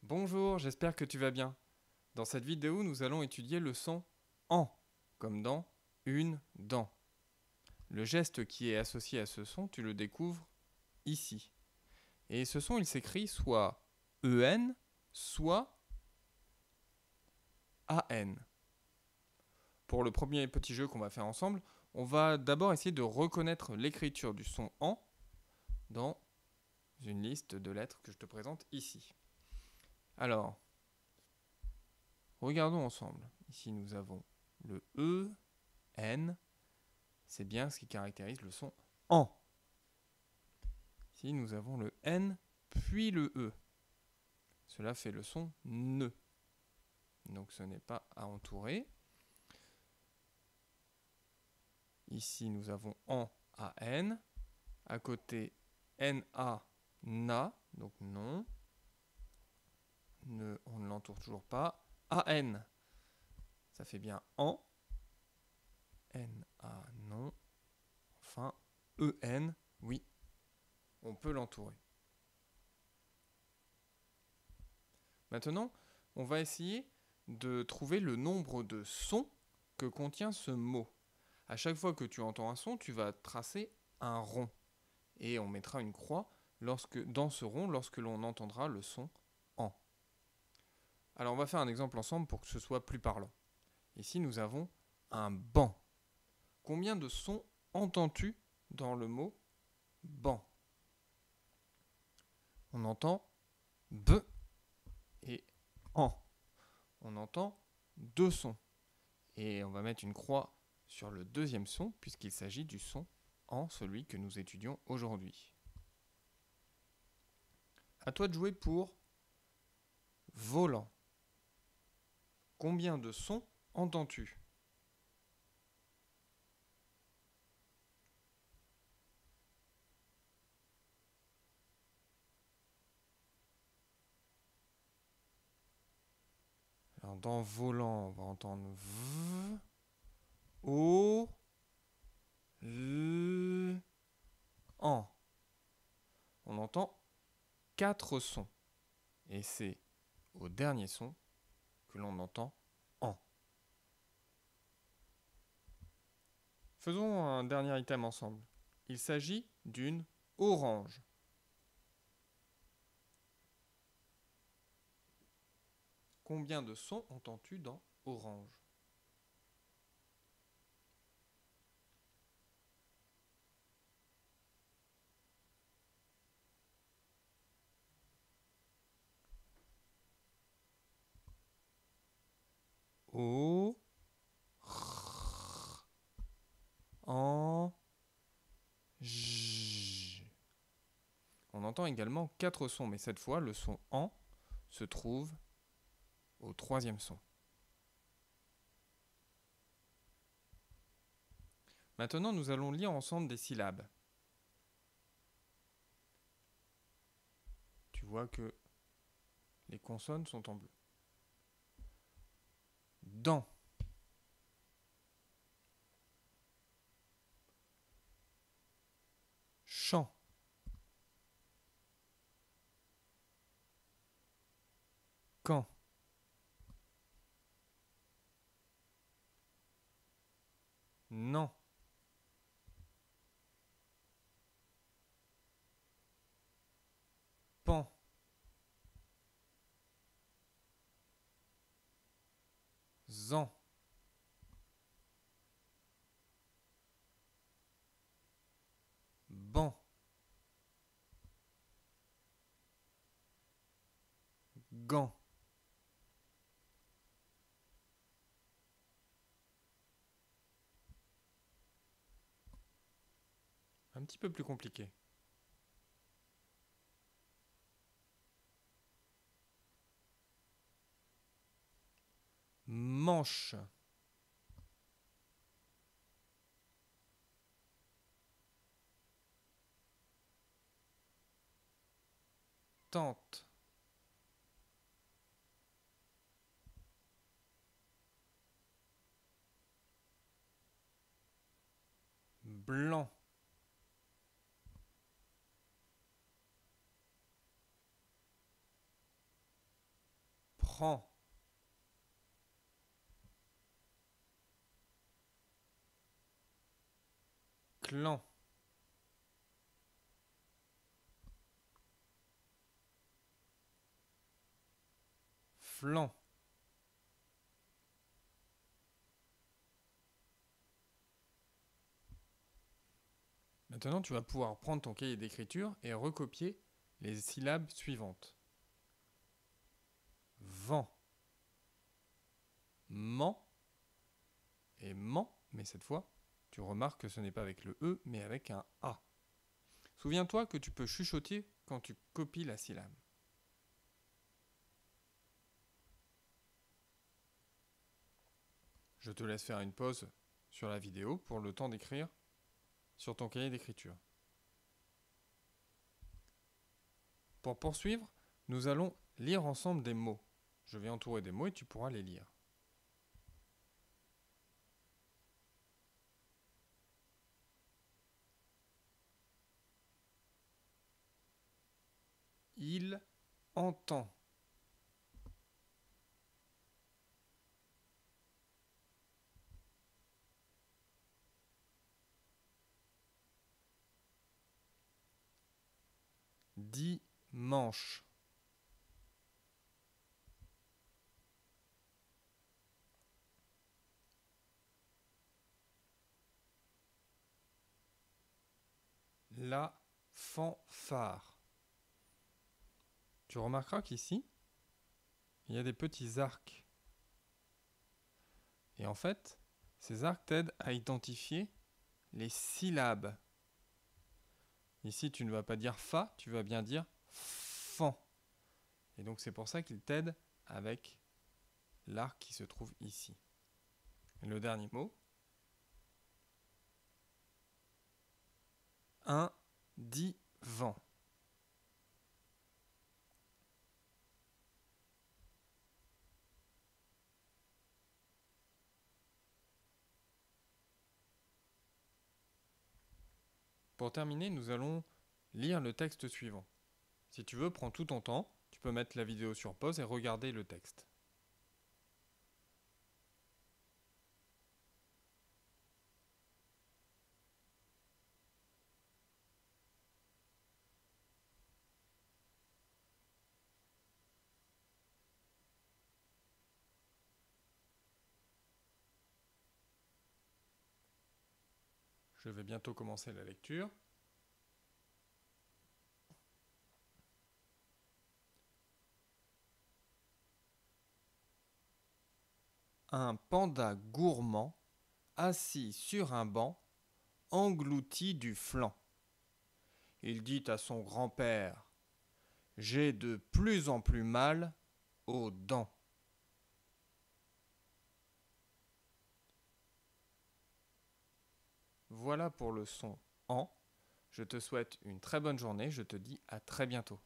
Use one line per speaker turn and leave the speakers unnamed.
Bonjour, j'espère que tu vas bien. Dans cette vidéo, nous allons étudier le son en, comme dans une dent. Le geste qui est associé à ce son, tu le découvres ici. Et ce son, il s'écrit soit EN, soit AN. Pour le premier petit jeu qu'on va faire ensemble, on va d'abord essayer de reconnaître l'écriture du son en dans une liste de lettres que je te présente ici. Alors, regardons ensemble. Ici, nous avons le E, N. C'est bien ce qui caractérise le son en. Ici, nous avons le N, puis le E. Cela fait le son ne. Donc, ce n'est pas à entourer. Ici, nous avons en, AN. À côté, NA, na. Donc, non. Ne, on ne l'entoure toujours pas. AN, ça fait bien en. NA, non. Enfin, EN, oui. On peut l'entourer. Maintenant, on va essayer de trouver le nombre de sons que contient ce mot. À chaque fois que tu entends un son, tu vas tracer un rond. Et on mettra une croix dans ce rond lorsque l'on entendra le son en. Alors on va faire un exemple ensemble pour que ce soit plus parlant. Ici, nous avons un banc. Combien de sons entends-tu dans le mot banc? On entend B et en. On entend deux sons. Et on va mettre une croix sur le deuxième son, puisqu'il s'agit du son en, celui que nous étudions aujourd'hui. À toi de jouer pour volant. Combien de sons entends-tu? Alors dans volant, on va entendre V, O, L, en. On entend 4 sons. Et c'est au dernier son que l'on entend en. Faisons un dernier item ensemble. Il s'agit d'une orange. Combien de sons entends-tu dans orange? O, R, en, J. On entend également 4 sons, mais cette fois, le son en se trouve au troisième son. Maintenant, nous allons lire ensemble des syllabes. Tu vois que les consonnes sont en bleu. Dent. Champ. Camp. Non. Pan. Zan. Ban. Gant. Un petit peu plus compliqué. Manche. Tente. Blanc. prend, clan, flanc, Maintenant, tu vas pouvoir prendre ton cahier d'écriture et recopier les syllabes suivantes. Vent, ment et ment, mais cette fois, tu remarques que ce n'est pas avec le E, mais avec un A. Souviens-toi que tu peux chuchoter quand tu copies la syllabe. Je te laisse faire une pause sur la vidéo pour le temps d'écrire sur ton cahier d'écriture. Pour poursuivre, nous allons lire ensemble des mots. Je vais entourer des mots et tu pourras les lire. Il entend. Dimanche. La fanfare. Tu remarqueras qu'ici, il y a des petits arcs. Et en fait, ces arcs t'aident à identifier les syllabes. Ici, tu ne vas pas dire fa, tu vas bien dire fan. Et donc, c'est pour ça qu'ils t'aident avec l'arc qui se trouve ici. Et le dernier mot, un divan. Pour terminer, nous allons lire le texte suivant. Si tu veux, prends tout ton temps. Tu peux mettre la vidéo sur pause et regarder le texte. Je vais bientôt commencer la lecture. Un panda gourmand, assis sur un banc, engloutit du flan. Il dit à son grand-père : « J'ai de plus en plus mal aux dents. » Voilà pour le son en. Je te souhaite une très bonne journée. Je te dis à très bientôt.